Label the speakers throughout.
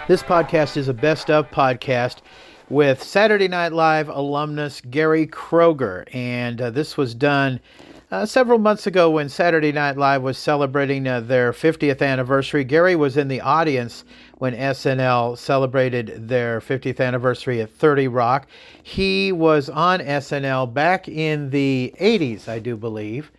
Speaker 1: This podcast is a best of podcast with Saturday Night Live alumnus Gary Kroger. And this was done several months ago when Saturday Night Live was celebrating their 50th anniversary. Gary was in the audience when SNL celebrated their 50th anniversary at 30 Rock. He was on SNL back in the 80s, I do believe.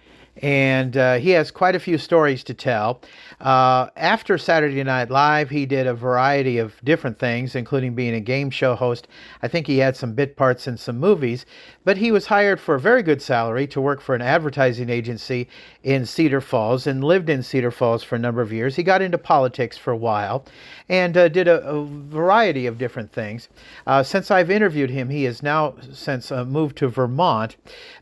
Speaker 1: And he has quite a few stories to tell. After Saturday Night Live, he did a variety of different things, including being a game show host. I think he had some bit parts in some movies, but he was hired for a very good salary to work for an advertising agency in Cedar Falls and lived in Cedar Falls for a number of years. He got into politics for a while and did a variety of different things. Since I've interviewed him, he has now since moved to Vermont,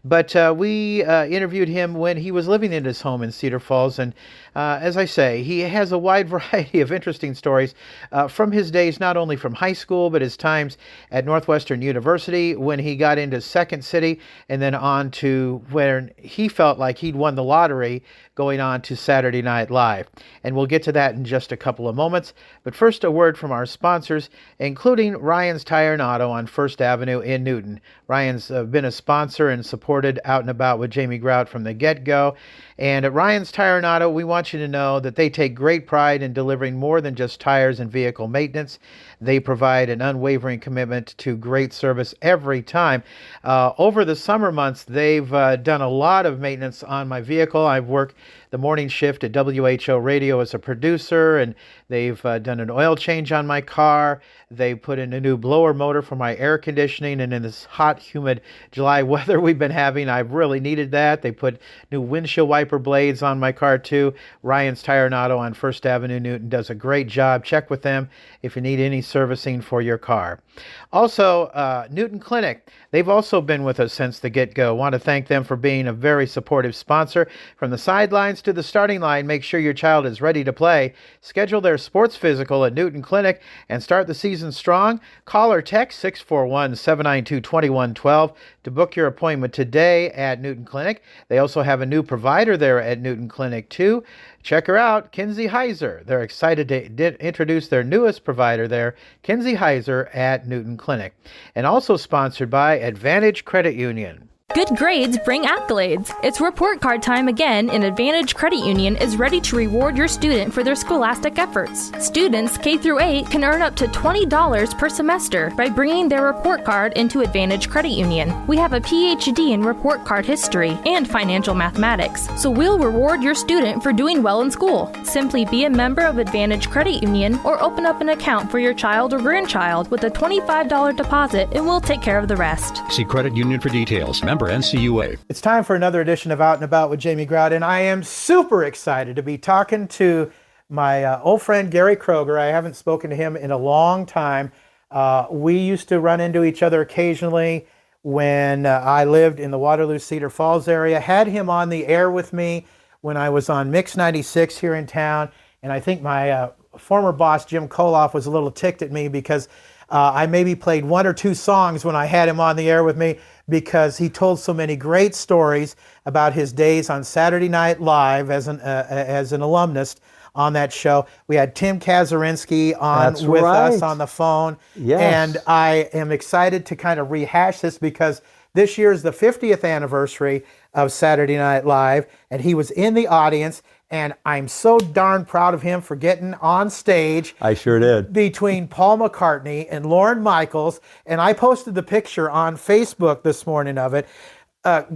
Speaker 1: but we interviewed him when he was living in his home in Cedar Falls, and as I say, he has a wide variety of interesting stories from his days, not only from high school, but his times at Northwestern University when he got into Second City, and then on to when he felt like he'd won the lottery, going on to Saturday Night Live. And we'll get to that in just a couple of moments. But first, a word from our sponsors, including Ryan's Tire and Auto on First Avenue in Newton. Ryan's been a sponsor and supported Out and About with Jamie Grout from the get-go. And at Ryan's Tire and Auto, we want you to know that they take great pride in delivering more than just tires and vehicle maintenance. They provide an unwavering commitment to great service every time. Over the summer months, they've done a lot of maintenance on my vehicle. I've worked the morning shift at WHO Radio as a producer, and they've done an oil change on my car. They put in a new blower motor for my air conditioning, and in this hot, humid July weather we've been having, I've really needed that. They put new windshield wiper blades on my car too. Ryan's Tire and Auto on First Avenue, Newton does a great job. Check with them if you need any servicing for your car. Also, Newton Clinic, they've also been with us since the get-go. Want to thank them for being a very supportive sponsor. From the sidelines to the starting line, make sure your child is ready to play. Schedule their sports physical at Newton Clinic and start the season strong. Call or text 641-792-2112 to book your appointment today at Newton Clinic. They also have a new provider there at Newton Clinic too. Check her out, Kinsey Heiser. They're excited to introduce their newest provider there, Kinsey Heiser at Newton Clinic. And also sponsored by Advantage Credit Union.
Speaker 2: Good grades bring accolades. It's report card time again, and Advantage Credit Union is ready to reward your student for their scholastic efforts. Students K through 8 can earn up to $20 per semester by bringing their report card into Advantage Credit Union. We have a PhD in report card history and financial mathematics, so we'll reward your student for doing well in school. Simply be a member of Advantage Credit Union or open up an account for your child or grandchild with a $25 deposit, and we'll take care of the rest.
Speaker 3: See Credit Union for details. Member NCUA.
Speaker 1: It's time for another edition of Out and About with Jamie Grout, and I am super excited to be talking to my old friend Gary Kroger. I haven't spoken to him in a long time. We used to run into each other occasionally when I lived in the Waterloo Cedar Falls area. Had him on the air with me when I was on Mix 96 here in town, and I think my former boss Jim Koloff was a little ticked at me because I maybe played one or two songs when I had him on the air with me, because he told so many great stories about his days on Saturday Night Live as an alumnus on that show. We had Tim Kazurinsky on with us on the phone.
Speaker 4: Yes.
Speaker 1: And I am excited to kind of rehash this because this year is the 50th anniversary of Saturday Night Live, and he was in the audience, and I'm so darn proud of him for getting on stage.
Speaker 4: I sure did.
Speaker 1: Between Paul McCartney and Lorne Michaels, and I posted the picture on Facebook this morning of it.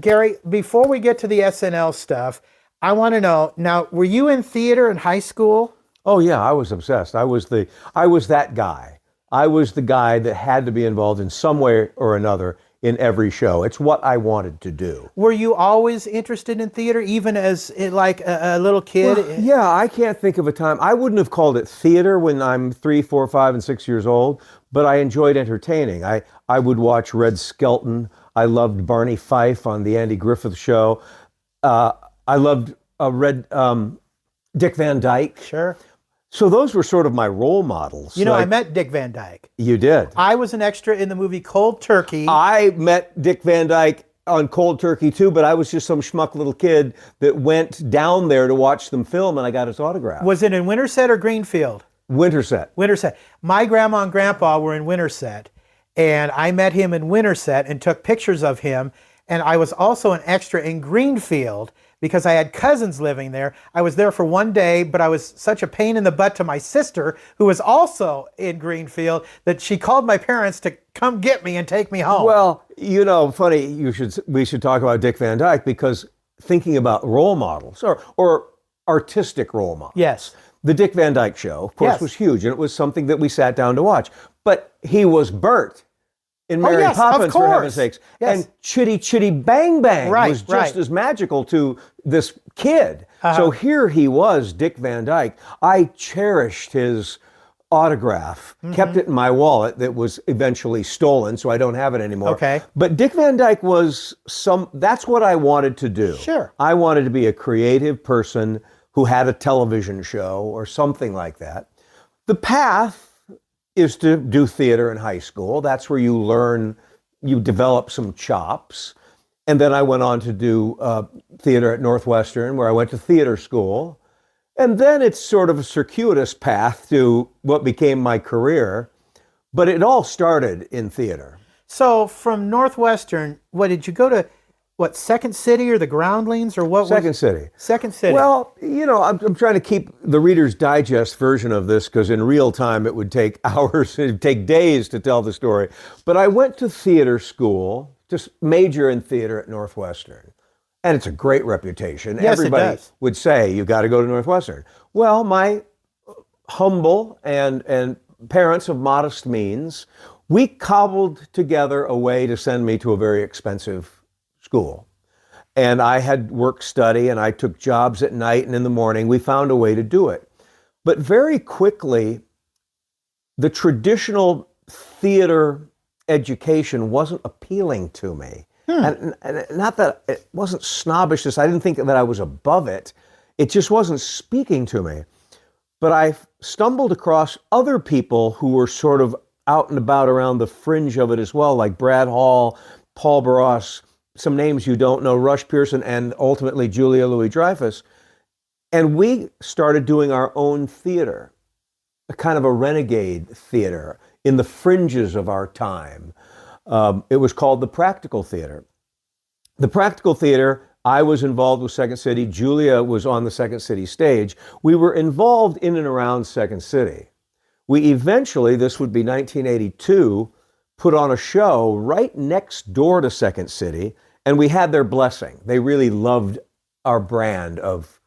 Speaker 1: Gary, before we get to the SNL stuff, I want to know, now, were you in theater in high school?
Speaker 4: Oh yeah, I was obsessed. I was that guy. I was the guy that had to be involved in some way or another in every show. It's what I wanted to do.
Speaker 1: Were you always interested in theater, even as like a little kid?
Speaker 4: Well, yeah, I can't think of a time. I wouldn't have called it theater when I'm 3, 4, 5, and 6 years old, but I enjoyed entertaining. I would watch Red Skelton. I loved Barney Fife on the Andy Griffith Show. I loved Dick Van Dyke.
Speaker 1: Sure.
Speaker 4: So those were sort of my role models.
Speaker 1: You know, I met Dick Van Dyke.
Speaker 4: You did?
Speaker 1: I was an extra in the movie Cold Turkey.
Speaker 4: I met Dick Van Dyke on Cold Turkey too, but I was just some schmuck little kid that went down there to watch them film, and I got his autograph.
Speaker 1: Was it in Winterset or Greenfield?
Speaker 4: Winterset.
Speaker 1: Winterset. My grandma and grandpa were in Winterset, and I met him in Winterset and took pictures of him. And I was also an extra in Greenfield because I had cousins living there. I was there for one day, but I was such a pain in the butt to my sister, who was also in Greenfield, that she called my parents to come get me and take me home.
Speaker 4: Well, you know, funny, we should talk about Dick Van Dyke, because thinking about role models or artistic role models.
Speaker 1: Yes.
Speaker 4: The Dick Van Dyke Show, of course, was huge, and it was something that we sat down to watch. But he was Bert in Mary Poppins, for heaven's sakes.
Speaker 1: Yes.
Speaker 4: And Chitty Chitty Bang Bang was just as magical to this kid. So here he was, Dick Van Dyke. I cherished his autograph, kept it in my wallet that was eventually stolen, so I don't have it anymore.
Speaker 1: Okay.
Speaker 4: But Dick Van Dyke was that's what I wanted to do.
Speaker 1: Sure.
Speaker 4: I wanted to be a creative person who had a television show or something like that. The path is to do theater in high school. That's where you learn, you develop some chops. And then I went on to do theater at Northwestern, where I went to theater school. And then it's sort of a circuitous path to what became my career. But it all started in theater.
Speaker 1: So from Northwestern, what did you go to? What, Second City or the Groundlings or what?
Speaker 4: Second City.
Speaker 1: Second City.
Speaker 4: Well, you know, I'm trying to keep the Reader's Digest version of this, because in real time it would take hours, it would take days to tell the story. But I went to theater school, just major in theater at Northwestern. And it's a great reputation.
Speaker 1: Yes,
Speaker 4: everybody
Speaker 1: it does.
Speaker 4: would say, you got to go to Northwestern. Well, my humble and parents of modest means, we cobbled together a way to send me to a very expensive school. And I had work study, and I took jobs at night and in the morning. We found a way to do it. But very quickly, the traditional theater education wasn't appealing to me. And not that it wasn't snobbishness. I didn't think that I was above it. It just wasn't speaking to me. But I stumbled across other people who were sort of out and about around the fringe of it as well, like Brad Hall, Paul Barros, some names you don't know, Rush Pearson, and ultimately Julia Louis-Dreyfus. And we started doing our own theater, a kind of a renegade theater in the fringes of our time. It was called the Practical Theater. The Practical Theater, I was involved with Second City. Julia was on the Second City stage. We were involved in and around Second City. We eventually, this would be 1982, put on a show right next door to Second City, and we had their blessing. They really loved our brand of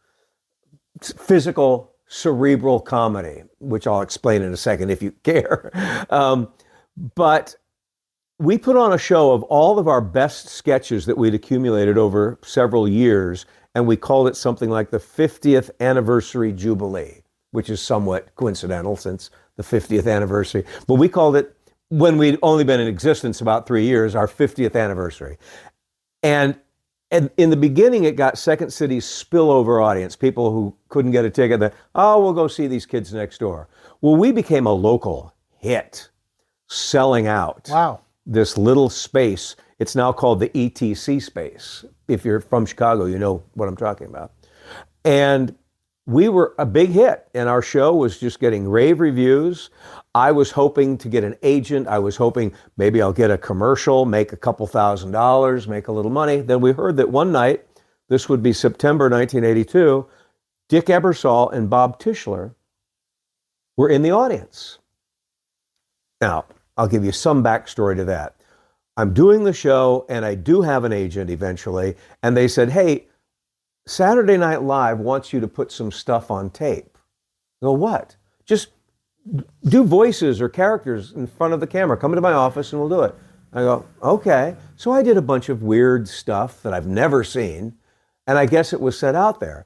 Speaker 4: physical, cerebral comedy, which I'll explain in a second if you care. But we put on a show of all of our best sketches that we'd accumulated over several years, and we called it something like the 50th Anniversary Jubilee, which is somewhat coincidental since the 50th anniversary. But we called it, when we'd only been in existence about 3 years, our 50th anniversary. And in the beginning, it got Second City's spillover audience, people who couldn't get a ticket, that, oh, we'll go see these kids next door. Well, we became a local hit, selling out.
Speaker 1: Wow.
Speaker 4: This little space. It's now called the ETC space. If you're from Chicago, you know what I'm talking about. And we were a big hit, and our show was just getting rave reviews. I was hoping to get an agent. I was hoping maybe I'll get a commercial, make a couple $1,000s, make a little money. Then we heard that one night, this would be September 1982, Dick Ebersol and Bob Tischler were in the audience. Now, I'll give you some backstory to that. I'm doing the show, and I do have an agent eventually, and they said, hey, Saturday Night Live wants you to put some stuff on tape. I go, what? Just do voices or characters in front of the camera. Come into my office and we'll do it. I go, okay. So I did a bunch of weird stuff that I've never seen, and I guess it was set out there.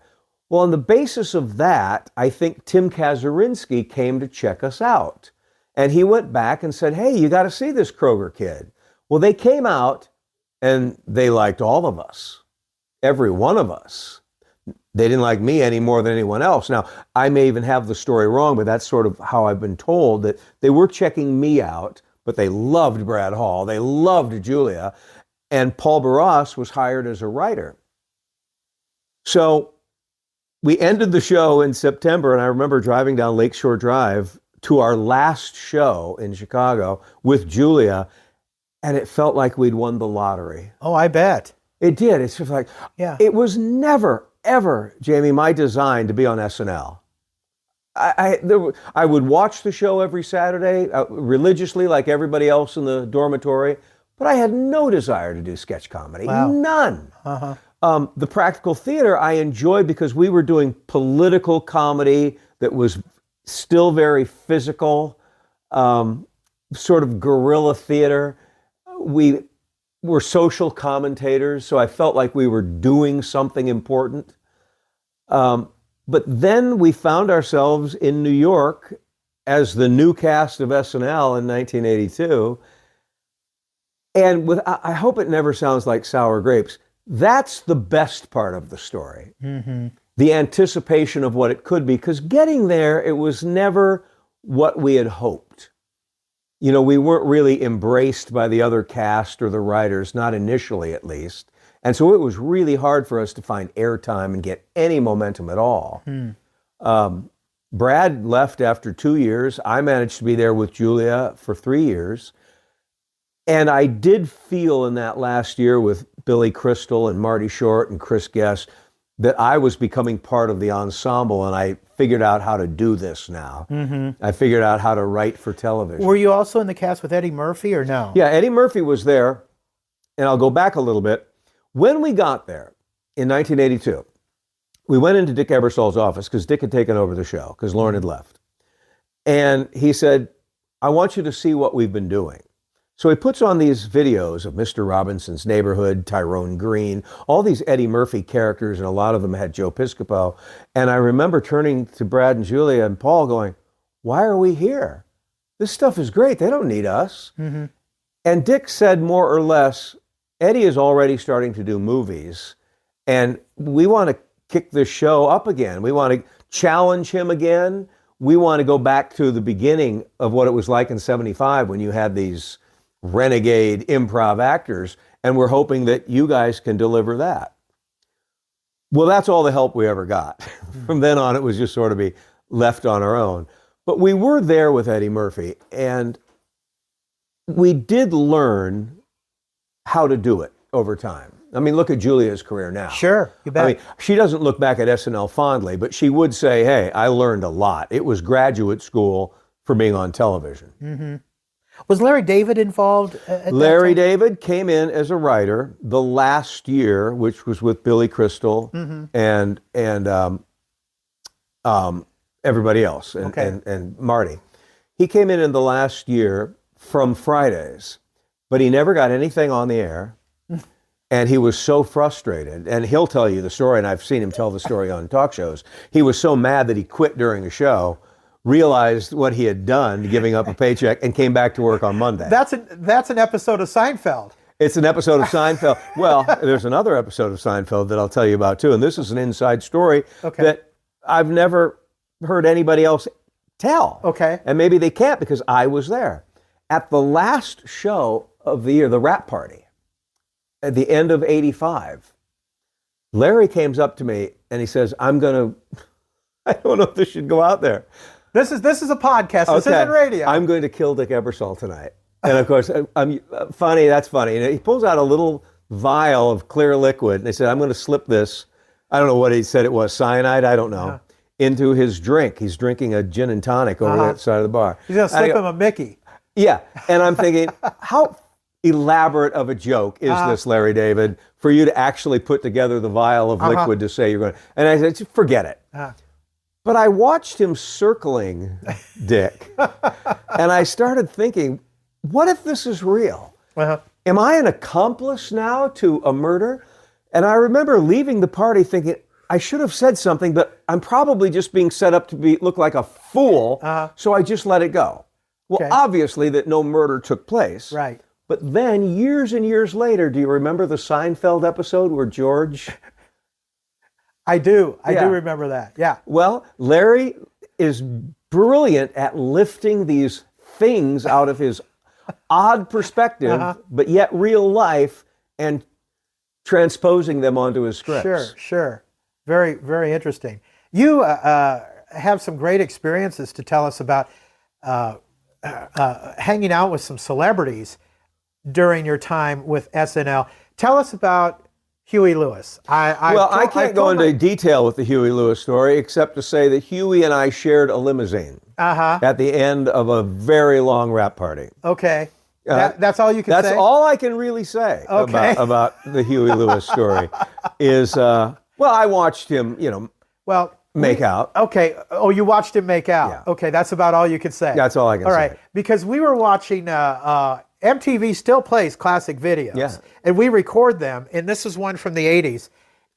Speaker 4: Well, on the basis of that, I think Tim Kazurinsky came to check us out. And he went back and said, hey, you got to see this Kroger kid. Well, they came out and they liked all of us, every one of us. They didn't like me any more than anyone else. Now, I may even have the story wrong, but that's sort of how I've been told, that they were checking me out, but they loved Brad Hall. They loved Julia. and Paul Barras was hired as a writer. So we ended the show in September, and I remember driving down Lakeshore Drive to our last show in Chicago with Julia, and it felt like we'd won the lottery.
Speaker 1: Oh, I bet.
Speaker 4: It did. It's just like,
Speaker 1: Yeah.
Speaker 4: It was never, ever, Jamie, my design to be on SNL. I would watch the show every Saturday religiously like everybody else in the dormitory, but I had no desire to do sketch comedy.
Speaker 1: Wow.
Speaker 4: None.
Speaker 1: Uh-huh.
Speaker 4: The practical theater I enjoyed because we were doing political comedy that was still very physical, sort of guerrilla theater. We were social commentators, so I felt like we were doing something important. But then we found ourselves in New York as the new cast of SNL in 1982. And I hope it never sounds like sour grapes. That's the best part of the story.
Speaker 1: Mm-hmm.
Speaker 4: The anticipation of what it could be, because getting there, it was never what we had hoped. You know, we weren't really embraced by the other cast or the writers, not initially at least. And so it was really hard for us to find airtime and get any momentum at all. Brad left after 2 years. I managed to be there with Julia for 3 years. And I did feel in that last year with Billy Crystal and Marty Short and Chris Guest that I was becoming part of the ensemble, and I figured out how to do this now.
Speaker 1: Mm-hmm.
Speaker 4: I figured out how to write for television.
Speaker 1: Were you also in the cast with Eddie Murphy or no?
Speaker 4: Yeah, Eddie Murphy was there, and I'll go back a little bit. When we got there in 1982, we went into Dick Ebersol's office because Dick had taken over the show because Lauren had left. And he said, I want you to see what we've been doing. So he puts on these videos of Mr. Robinson's Neighborhood, Tyrone Green, all these Eddie Murphy characters, and a lot of them had Joe Piscopo. And I remember turning to Brad and Julia and Paul going, why are we here? This stuff is great. They don't need us.
Speaker 1: Mm-hmm.
Speaker 4: And Dick said more or less, Eddie is already starting to do movies, and we want to kick the show up again. We want to challenge him again. We want to go back to the beginning of what it was like in '75 when you had these renegade improv actors, and we're hoping that you guys can deliver that. Well, that's all the help we ever got. From then on, it was just sort of be left on our own. But we were there with Eddie Murphy, and we did learn how to do it over time. I mean, look at Julia's career now.
Speaker 1: Sure, you bet.
Speaker 4: I mean, she doesn't look back at SNL fondly, but she would say, hey, I learned a lot. It was graduate school for being on television.
Speaker 1: Mm-hmm. Was Larry David involved at
Speaker 4: Larry
Speaker 1: that time?
Speaker 4: David came in as a writer the last year, which was with Billy Crystal and everybody else, and Marty. He came in the last year from Fridays, but he never got anything on the air. And he was so frustrated, and he'll tell you the story, and I've seen him tell the story on talk shows. He was so mad that he quit during a show, realized what he had done, giving up a paycheck, and came back to work on Monday.
Speaker 1: That's an episode of Seinfeld.
Speaker 4: It's an episode of Seinfeld. Well, there's another episode of Seinfeld that I'll tell you about too, and this is an inside story that I've never heard anybody else tell.
Speaker 1: Okay.
Speaker 4: And maybe they can't because I was there. At the last show of the year, the wrap party, at the end of '85, Larry comes up to me and he says, I don't know if this should go out there.
Speaker 1: This is a podcast. This isn't radio.
Speaker 4: I'm going to kill Dick Ebersol tonight. And of course, I'm funny, that's funny. And he pulls out a little vial of clear liquid and he said, I'm going to slip this, I don't know what he said it was, cyanide, I don't know, into his drink. He's drinking a gin and tonic over that side of the bar.
Speaker 1: He's going to slip him a Mickey.
Speaker 4: Yeah, and I'm thinking, how elaborate of a joke is this, Larry David, for you to actually put together the vial of liquid to say you're going to... And I said, just forget it. But I watched him circling Dick, and I started thinking, what if this is real? Am I an accomplice now to a murder? And I remember leaving the party thinking, I should have said something, but I'm probably just being set up to look like a fool, so I just let it go. Well, obviously that no murder took place.
Speaker 1: Right.
Speaker 4: But then, years and years later, do you remember the Seinfeld episode where George...
Speaker 1: I do. I do remember that. Yeah.
Speaker 4: Well, Larry is brilliant at lifting these things out of his odd perspective, but yet real life, and transposing them onto his scripts.
Speaker 1: Sure. Very, very interesting. You have some great experiences to tell us about hanging out with some celebrities during your time with SNL. Tell us about Huey Lewis.
Speaker 4: I can't go into detail with the Huey Lewis story, except to say that Huey and I shared a limousine at the end of a very long rap party.
Speaker 1: Okay. That's all you can say?
Speaker 4: That's all I can really say about the Huey Lewis story is, I watched him, make out.
Speaker 1: Okay. Oh, you watched him make out.
Speaker 4: Yeah.
Speaker 1: Okay, that's about all you can say.
Speaker 4: That's all I can say.
Speaker 1: All right, because we were watching, MTV still plays classic videos.
Speaker 4: Yeah.
Speaker 1: And we record them, and this is one from the 80s.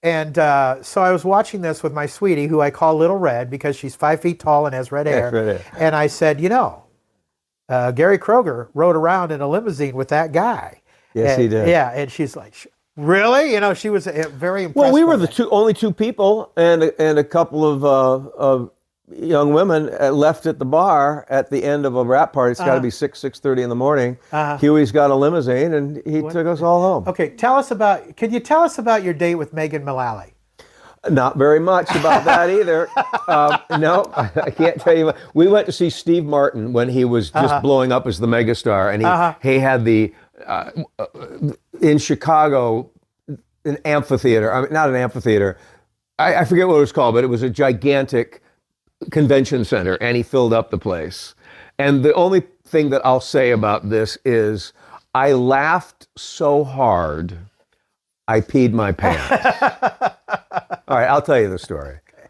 Speaker 1: And so I was watching this with my sweetie, who I call Little Red because she's 5 feet tall and has red hair.
Speaker 4: Red hair.
Speaker 1: And I said, Gary Kroger rode around in a limousine with that guy.
Speaker 4: Yes, he did.
Speaker 1: Yeah, and she's like, really? She was very impressed.
Speaker 4: Well, we were
Speaker 1: by
Speaker 4: the only two people and a couple of young women left at the bar at the end of a rap party. It's got to be 6:30 in the morning. Huey's got a limousine, and he took us all home.
Speaker 1: Okay, could you tell us about your date with Megan Mullally?
Speaker 4: Not very much about that either. No, I can't tell you. We went to see Steve Martin when he was just blowing up as the megastar, and he had the in Chicago an amphitheater. I mean, not an amphitheater. I forget what it was called, but it was a gigantic convention center, and he filled up the place. And the only thing that I'll say about this is I laughed so hard I peed my pants. All right, I'll tell you the story. Okay.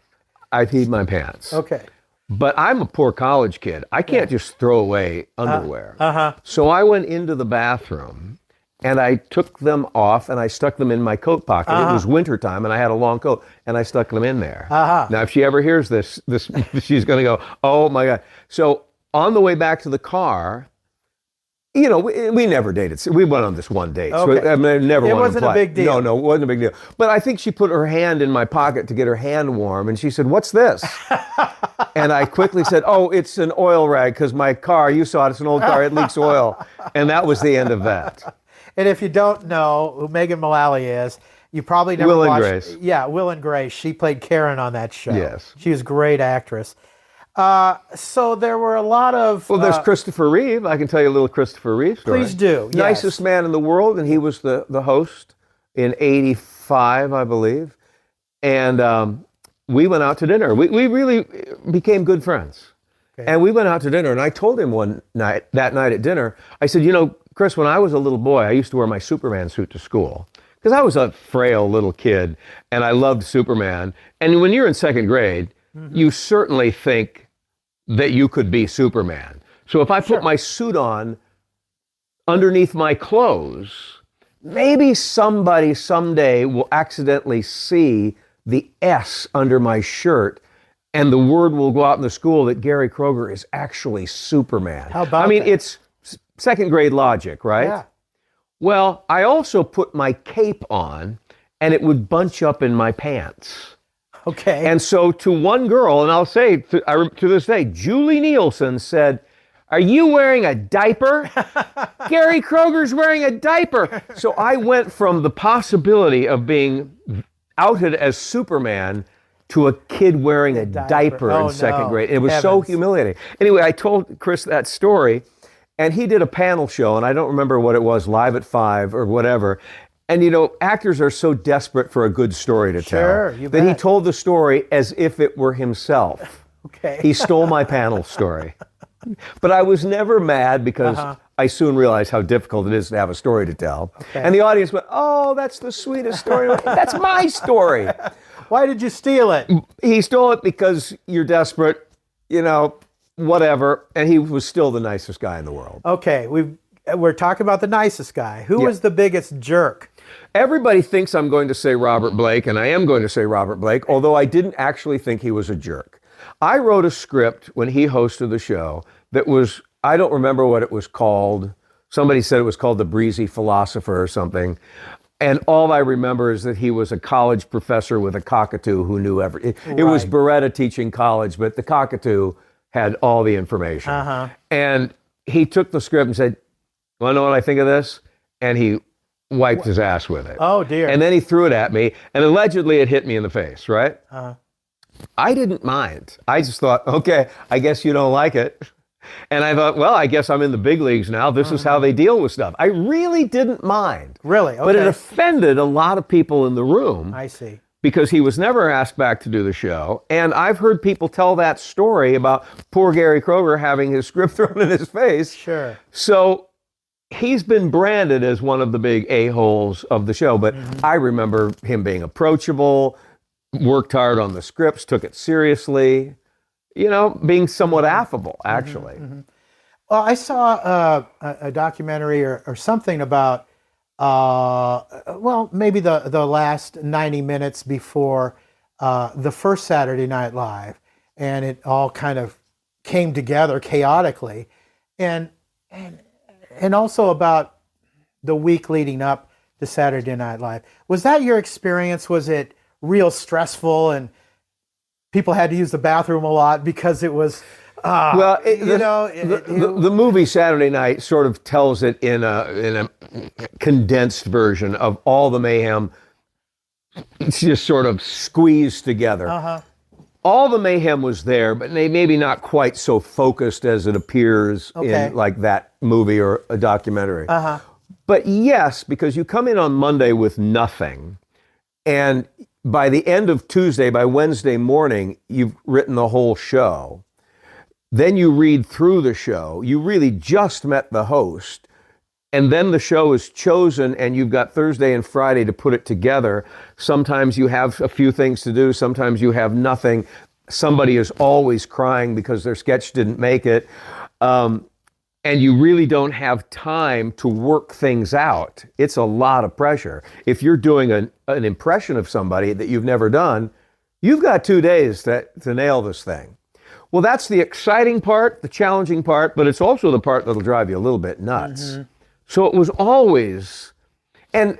Speaker 4: I peed my pants.
Speaker 1: Okay.
Speaker 4: But I'm a poor college kid. I can't just throw away underwear. So I went into the bathroom and I took them off and I stuck them in my coat pocket. It was wintertime and I had a long coat and I stuck them in there. Now, if she ever hears this she's going to go, oh my God. So on the way back to the car, we never dated. We went on this one date.
Speaker 1: Okay.
Speaker 4: So, I mean, never
Speaker 1: it wasn't a big deal.
Speaker 4: No, it wasn't a big deal. But I think she put her hand in my pocket to get her hand warm, and she said, "What's this?" And I quickly said, "Oh, it's an oil rag because my car. You saw it. It's an old car. It leaks oil." And that was the end of that.
Speaker 1: And if you don't know who Megan Mullally is, you probably never
Speaker 4: watched.
Speaker 1: Will
Speaker 4: and Grace.
Speaker 1: Yeah, Will and Grace. She played Karen on that show.
Speaker 4: Yes.
Speaker 1: She was a great actress. So there were a lot of...
Speaker 4: Well, there's Christopher Reeve. I can tell you a little Christopher Reeve story.
Speaker 1: Please do, yes.
Speaker 4: Nicest man in the world, and he was the host in 85, I believe. And we went out to dinner. We really became good friends. Okay. And we went out to dinner, and I told him that night at dinner, I said, Chris, when I was a little boy, I used to wear my Superman suit to school. Because I was a frail little kid, and I loved Superman. And when you're in second grade, you certainly think that you could be Superman. So if I put my suit on underneath my clothes, maybe somebody someday will accidentally see the S under my shirt and the word will go out in the school that Gary Kroger is actually Superman.
Speaker 1: How about that?
Speaker 4: It's second grade logic, right? Yeah. Well, I also put my cape on and it would bunch up in my pants.
Speaker 1: Okay.
Speaker 4: And so to one girl, and I'll say to this day, Julie Nielsen said, "Are you wearing a diaper?" Gary Kroger's wearing a diaper. So I went from the possibility of being outed as Superman to a kid wearing a diaper in second grade. It was so humiliating. Anyway, I told Chris that story, and he did a panel show, and I don't remember what it was, Live at 5 or whatever. And actors are so desperate for a good story to tell that he told the story as if it were himself.
Speaker 1: Okay.
Speaker 4: He stole my panel story. But I was never mad because I soon realized how difficult it is to have a story to tell. Okay. And the audience went, "Oh, that's the sweetest story." That's my story.
Speaker 1: Why did you steal it?
Speaker 4: He stole it because you're desperate, whatever. And he was still the nicest guy in the world.
Speaker 1: Okay, we're talking about the nicest guy. Who was the biggest jerk?
Speaker 4: Everybody thinks I'm going to say Robert Blake, and I am going to say Robert Blake, although I didn't actually think he was a jerk. I wrote a script when he hosted the show that was, I don't remember what it was called. Somebody said it was called The Breezy Philosopher or something. And all I remember is that he was a college professor with a cockatoo who knew everything. It was Beretta teaching college, but the cockatoo had all the information. And he took the script and said, "Want to know what I think of this?" And he wiped his ass with it.
Speaker 1: Oh, dear.
Speaker 4: And then he threw it at me, and allegedly it hit me in the face, right? I didn't mind. I just thought, okay, I guess you don't like it. And I thought, well, I guess I'm in the big leagues now. This is how they deal with stuff. I really didn't mind.
Speaker 1: Really? Okay.
Speaker 4: But it offended a lot of people in the room.
Speaker 1: I see.
Speaker 4: Because he was never asked back to do the show. And I've heard people tell that story about poor Gary Kroger having his script thrown in his face.
Speaker 1: Sure.
Speaker 4: So he's been branded as one of the big a-holes of the show. But I remember him being approachable, worked hard on the scripts, took it seriously, being somewhat affable, actually.
Speaker 1: Well, I saw a documentary or something about, maybe the last 90 minutes before the first Saturday Night Live, and it all kind of came together chaotically, and also about the week leading up to Saturday Night Live. Was that your experience? Was it real stressful and people had to use the bathroom a lot because it was,
Speaker 4: the movie Saturday Night sort of tells it in a condensed version of all the mayhem. It's just sort of squeezed together. All the mayhem was there, but maybe not quite so focused as it appears in like that movie or a documentary. But yes, because you come in on Monday with nothing, and by the end of Tuesday, by Wednesday morning, you've written the whole show. Then you read through the show. You really just met the host. And then the show is chosen and you've got Thursday and Friday to put it together. Sometimes you have a few things to do. Sometimes you have nothing. Somebody is always crying because their sketch didn't make it. And you really don't have time to work things out. It's a lot of pressure. If you're doing an impression of somebody that you've never done, you've got 2 days to nail this thing. Well, that's the exciting part, the challenging part, but it's also the part that'll drive you a little bit nuts. So it was always, and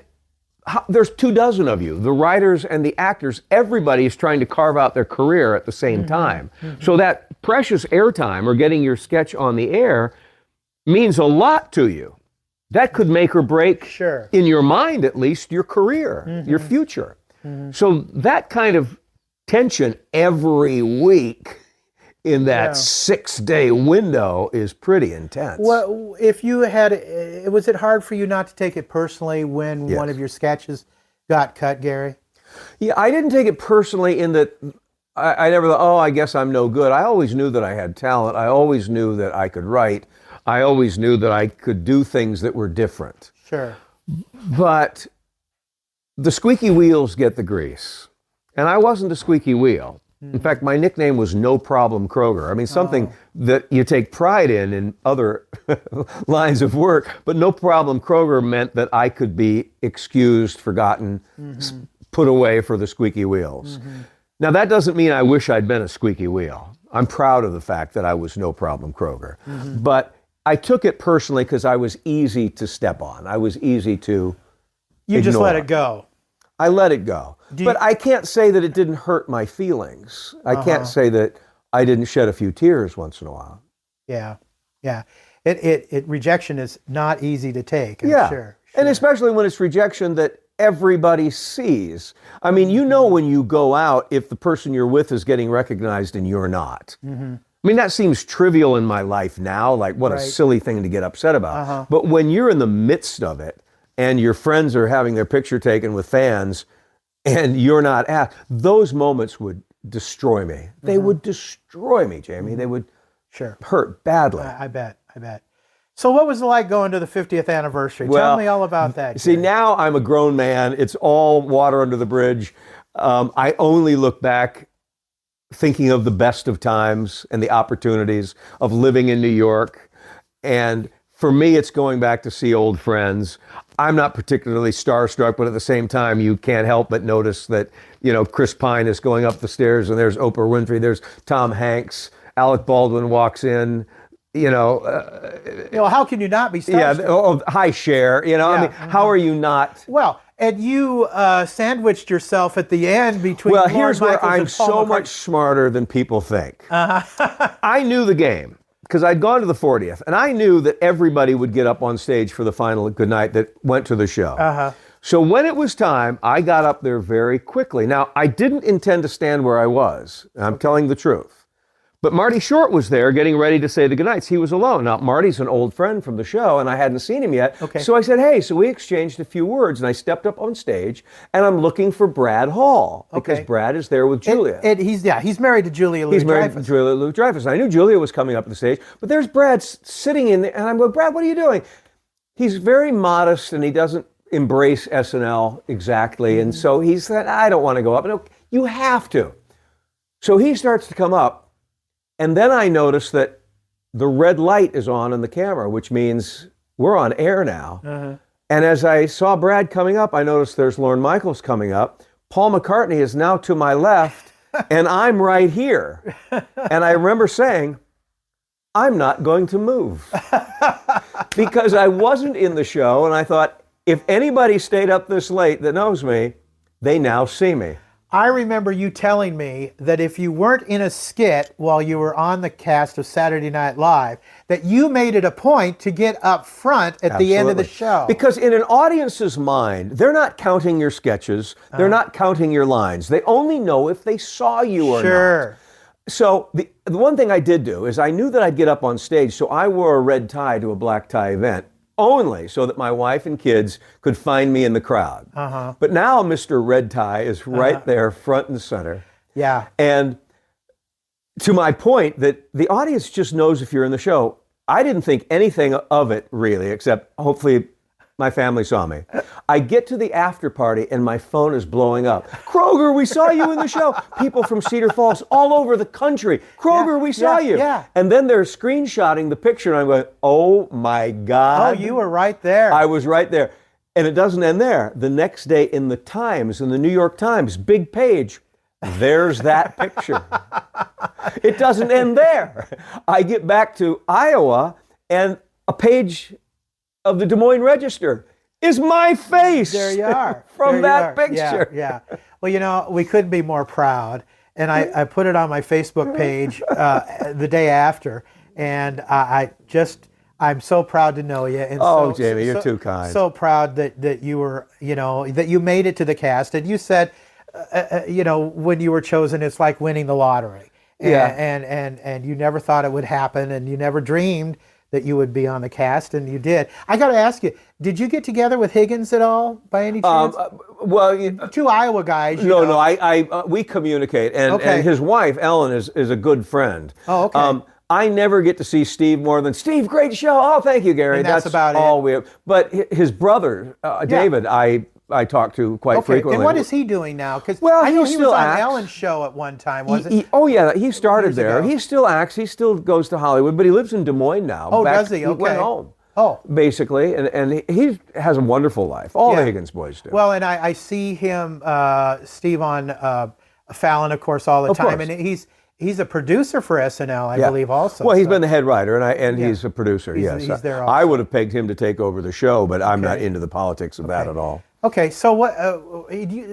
Speaker 4: there's 24 of you, the writers and the actors, everybody is trying to carve out their career at the same time. So that precious airtime or getting your sketch on the air means a lot to you. That could make or break, in your mind at least, your career, your future. So that kind of tension every week in that 6-day window is pretty intense.
Speaker 1: Well, if you had, was it hard for you not to take it personally when one of your sketches got cut, Gary?
Speaker 4: Yeah, I didn't take it personally in that I never thought, I guess I'm no good. I always knew that I had talent. I always knew that I could write. I always knew that I could do things that were different.
Speaker 1: Sure.
Speaker 4: But the squeaky wheels get the grease. And I wasn't a squeaky wheel. In fact, my nickname was No Problem Kroger. I mean, something that you take pride in other lines of work, but No Problem Kroger meant that I could be excused, forgotten, put away for the squeaky wheels. Now, that doesn't mean I wish I'd been a squeaky wheel. I'm proud of the fact that I was No Problem Kroger. But I took it personally because I was easy to step on. I was easy to
Speaker 1: You just let it go.
Speaker 4: I let it go. But I can't say that it didn't hurt my feelings. I can't say that I didn't shed a few tears once in a while.
Speaker 1: Yeah. Rejection is not easy to take, I'm sure.
Speaker 4: And especially when it's rejection that everybody sees. I mean, you know when you go out if the person you're with is getting recognized and you're not. I mean, that seems trivial in my life now, like what a silly thing to get upset about. But when you're in the midst of it and your friends are having their picture taken with fans and you're not asked, those moments would destroy me. They would destroy me, Jamie. They would hurt badly.
Speaker 1: I bet. So what was it like going to the 50th anniversary? Tell me all about that.
Speaker 4: See, now I'm a grown man. It's all water under the bridge. I only look back thinking of the best of times and the opportunities of living in New York. And for me, it's going back to see old friends. I'm not particularly starstruck, but at the same time, you can't help but notice that, Chris Pine is going up the stairs and there's Oprah Winfrey, there's Tom Hanks, Alec Baldwin walks in,
Speaker 1: how can you not be starstruck?
Speaker 4: Hi, Cher, I mean, how are you not?
Speaker 1: Well, and you sandwiched yourself at the end between
Speaker 4: here's where I'm so much smarter than people think. I knew the game. because I'd gone to the 40th, and I knew that everybody would get up on stage for the final goodnight that went to the show.
Speaker 1: Uh-huh.
Speaker 4: So when it was time, I got up there very quickly. Now, I didn't intend to stand where I was. I'm telling the truth. But Marty Short was there getting ready to say the goodnights. He was alone. Now, Marty's an old friend from the show, and I hadn't seen him yet.
Speaker 1: Okay.
Speaker 4: So I said, hey, so we exchanged a few words, and I stepped up on stage, and I'm looking for Brad Hall, because Brad is there with Julia.
Speaker 1: He's married to Julia Louis-Dreyfus.
Speaker 4: He's married to Julia Louis-Dreyfus. I knew Julia was coming up to the stage, but there's Brad sitting in there, and I'm going, Brad, what are you doing? He's very modest, and he doesn't embrace SNL exactly, and so he said, I don't want to go up. No, you have to. So he starts to come up, and then I notice that the red light is on the camera, which means we're on air now. Uh-huh. And as I saw Brad coming up, I noticed there's Lorne Michaels coming up. Paul McCartney is now to my left, and I'm right here. And I remember saying, I'm not going to move. Because I wasn't in the show, and I thought, if anybody stayed up this late that knows me, they now see me.
Speaker 1: I remember you telling me that if you weren't in a skit while you were on the cast of Saturday Night Live, that you made it a point to get up front at the end of the show.
Speaker 4: Because in an audience's mind, they're not counting your sketches, they're not counting your lines. They only know if they saw you or not. So the one thing I did do is I knew that I'd get up on stage, so I wore a red tie to a black tie event, only so that my wife and kids could find me in the crowd. Uh-huh. But now Mr. Red Tie is right there, front and center.
Speaker 1: Yeah.
Speaker 4: And to my point that the audience just knows if you're in the show. I didn't think anything of it really, except hopefully my family saw me. I get to the after party and my phone is blowing up. Kroger, we saw you in the show. People from Cedar Falls all over the country. Kroger, we saw you.
Speaker 1: Yeah.
Speaker 4: And then they're screenshotting the picture and I'm going, oh my God.
Speaker 1: Oh, you were right there.
Speaker 4: I was right there. And it doesn't end there. The next day in the Times, in the New York Times, big page, there's that picture. It doesn't end there. I get back to Iowa and a page of the Des Moines Register is my face.
Speaker 1: There you are.
Speaker 4: From that picture.
Speaker 1: Yeah. Well, you know, we couldn't be more proud. And I put it on my Facebook page the day after. And I'm so proud to know you. And
Speaker 4: Jamie, you're too kind.
Speaker 1: So proud that you were, that you made it to the cast. And you said, when you were chosen, it's like winning the lottery. And you never thought it would happen, and you never dreamed that you would be on the cast, and you did. I got to ask you, did you get together with Higgins at all, by any chance?
Speaker 4: Two
Speaker 1: Iowa guys.
Speaker 4: No, we communicate, and his wife Ellen is a good friend.
Speaker 1: Oh, okay.
Speaker 4: I never get to see Steve more than Steve. Great show. Oh, thank you, Gary.
Speaker 1: And that's about
Speaker 4: all
Speaker 1: it.
Speaker 4: we have. But his brother David, I talk to quite frequently.
Speaker 1: And what is he doing now? Because
Speaker 4: I
Speaker 1: know
Speaker 4: he
Speaker 1: was on
Speaker 4: acts.
Speaker 1: Ellen's show at one time, wasn't he?
Speaker 4: He started there.
Speaker 1: Ago.
Speaker 4: He still acts. He still goes to Hollywood, but he lives in Des Moines now.
Speaker 1: Oh, does he?
Speaker 4: He
Speaker 1: Okay.
Speaker 4: went home.
Speaker 1: Oh.
Speaker 4: Basically, and he has a wonderful life. All the Higgins boys do.
Speaker 1: Well, and I see him, Steve, on Fallon, of course, all the time.
Speaker 4: Course.
Speaker 1: And he's a producer for SNL, I believe, also.
Speaker 4: Well, he's been the head writer, and he's a producer,
Speaker 1: He's there also.
Speaker 4: I would have pegged him to take over the show, but I'm not into the politics of that at all.
Speaker 1: Okay, so what?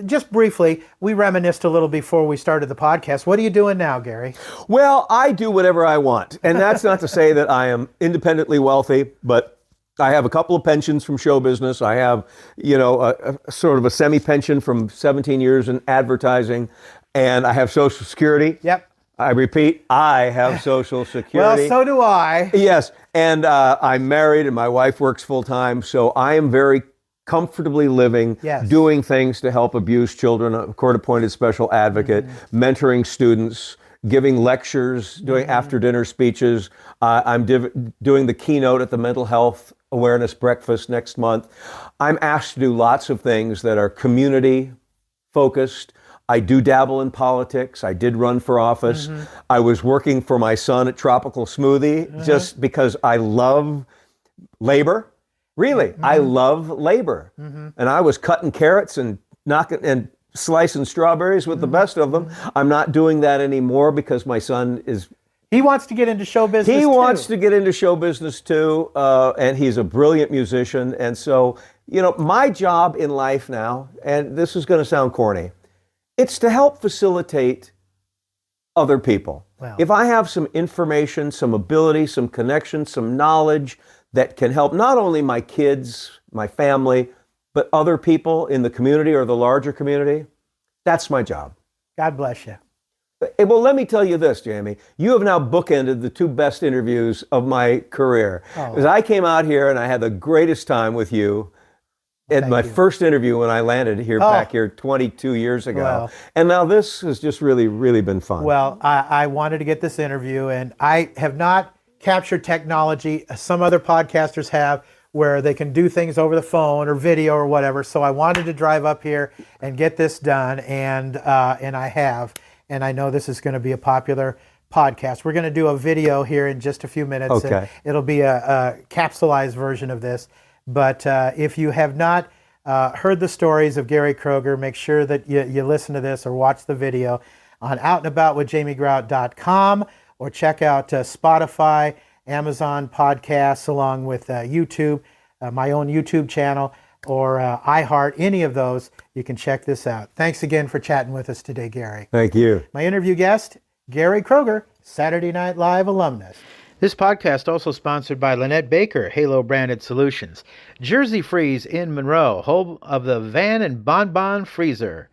Speaker 1: Just briefly, we reminisced a little before we started the podcast. What are you doing now, Gary?
Speaker 4: Well, I do whatever I want, and that's not to say that I am independently wealthy, but I have a couple of pensions from show business. I have, a sort of a semi-pension from 17 years in advertising, and I have Social Security.
Speaker 1: Yep.
Speaker 4: I repeat, I have Social Security.
Speaker 1: Well, so do I.
Speaker 4: Yes, and I'm married, and my wife works full-time, so I am very comfortably living, doing things to help abused children, a court-appointed special advocate, mentoring students, giving lectures, doing after-dinner speeches. I'm doing the keynote at the Mental Health Awareness Breakfast next month. I'm asked to do lots of things that are community-focused. I do dabble in politics. I did run for office. I was working for my son at Tropical Smoothie just because I love labor. Really, I love labor. And I was cutting carrots and slicing strawberries with the best of them. I'm not doing that anymore because my son is...
Speaker 1: He wants to get into show business
Speaker 4: He
Speaker 1: too.
Speaker 4: wants to get into show business too, and he's a brilliant musician. And so, my job in life now, and this is going to sound corny, it's to help facilitate other people.
Speaker 1: Wow.
Speaker 4: If I have some information, some ability, some connection, some knowledge that can help not only my kids, my family, but other people in the community or the larger community, that's my job.
Speaker 1: God bless you.
Speaker 4: Well, let me tell you this, Jamie. You have now bookended the two best interviews of my career. Because I came out here and I had the greatest time with you at my first interview when I landed here back here 22 years ago.
Speaker 1: Well,
Speaker 4: and now this has just really, really been fun.
Speaker 1: Well, I wanted to get this interview, and I have not captured technology some other podcasters have, where they can do things over the phone or video or whatever. So I wanted to drive up here and get this done, and I have. And I know this is going to be a popular podcast. We're going to do a video here in just a few minutes.
Speaker 4: Okay.
Speaker 1: It'll be a capsulized version of this. But if you have not heard the stories of Gary Kroger, make sure that you listen to this or watch the video on outandaboutwithjamiegrout.com, or check out Spotify, Amazon Podcasts, along with YouTube, my own YouTube channel, or iHeart, any of those. You can check this out. Thanks again for chatting with us today, Gary.
Speaker 4: Thank you.
Speaker 1: My interview guest, Gary Kroger, Saturday Night Live alumnus. This podcast also sponsored by Lynette Baker, Halo Branded Solutions, Jersey Freeze in Monroe, home of the Van and Bonbon Freezer,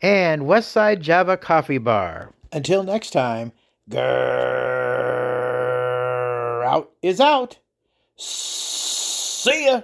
Speaker 1: and Westside Java Coffee Bar. Until next time, Grout is out. See ya.